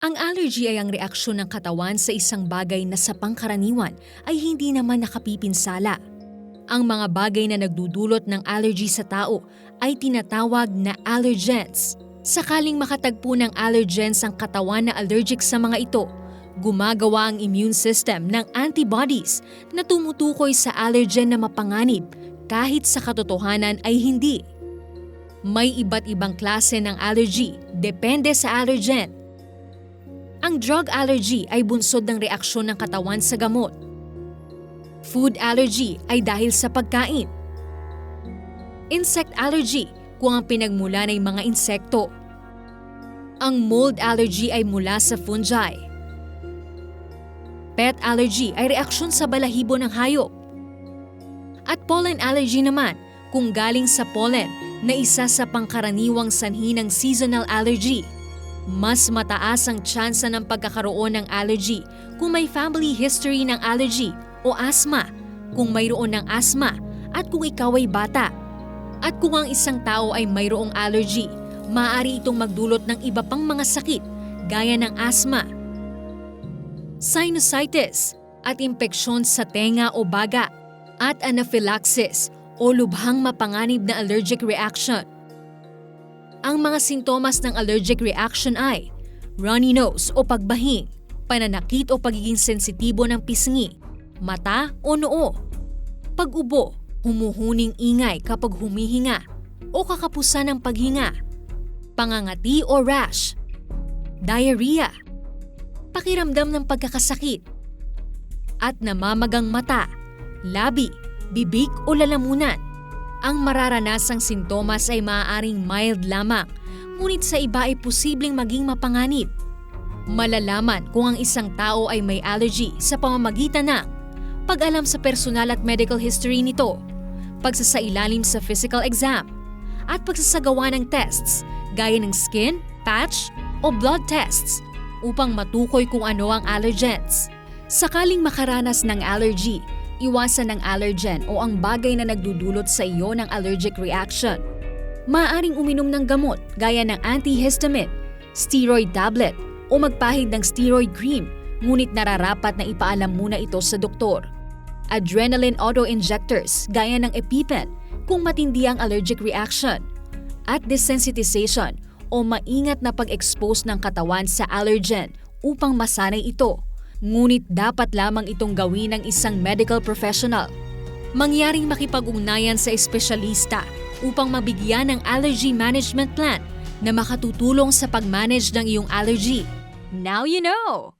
Ang allergy ay ang reaksyon ng katawan sa isang bagay na sa pangkaraniwan ay hindi naman nakapipinsala. Ang mga bagay na nagdudulot ng allergy sa tao ay tinatawag na allergens. Sakaling makatagpo ng allergens ang katawan na allergic sa mga ito, gumagawa ang immune system ng antibodies na tumutukoy sa allergen na mapanganib kahit sa katotohanan ay hindi. May iba't ibang klase ng allergy, depende sa allergen. Ang drug allergy ay bunsod ng reaksyon ng katawan sa gamot. Food allergy ay dahil sa pagkain. Insect allergy kung ang pinagmulan ay mga insekto. Ang mold allergy ay mula sa fungi. Pet allergy ay reaksyon sa balahibo ng hayop. At pollen allergy naman kung galing sa pollen na isa sa pangkaraniwang sanhi ng seasonal allergy. Mas mataas ang tsansa ng pagkakaroon ng allergy kung may family history ng allergy o asthma, kung mayroon ng asthma at kung ikaw ay bata. At kung ang isang tao ay mayroong allergy, maaari itong magdulot ng iba pang mga sakit gaya ng asthma, sinusitis at impeksyon sa tenga o baga, at anaphylaxis o lubhang mapanganib na allergic reaction. Ang mga sintomas ng allergic reaction ay runny nose o pagbahing, pananakit o pagiging sensitibo ng pisngi, mata o noo, pag-ubo, humuhuning ingay kapag humihinga o kakapusan ng paghinga, pangangati o rash, diarrhea, pakiramdam ng pagkakasakit, at namamagang mata, labi, bibig o lalamunan. Ang mararanasang sintomas ay maaaring mild lamang, ngunit sa iba ay posibleng maging mapanganib. Malalaman kung ang isang tao ay may allergy sa pamamagitan ng pag-alam sa personal at medical history nito, pagsasailalim sa physical exam, at pagsasagawa ng tests gaya ng skin, patch, o blood tests upang matukoy kung ano ang allergens. Sakaling makaranas ng allergy, iwasan ng allergen o ang bagay na nagdudulot sa iyo ng allergic reaction. Maaaring uminom ng gamot gaya ng antihistamine, steroid tablet o magpahid ng steroid cream, ngunit nararapat na ipaalam muna ito sa doktor. Adrenaline auto-injectors gaya ng EpiPen kung matindi ang allergic reaction. At desensitization o maingat na pag-expose ng katawan sa allergen upang masanay ito. Ngunit dapat lamang itong gawin ng isang medical professional. Mangyaring makipag-ugnayan sa espesyalista upang mabigyan ng allergy management plan na makatutulong sa pag-manage ng iyong allergy. Now you know!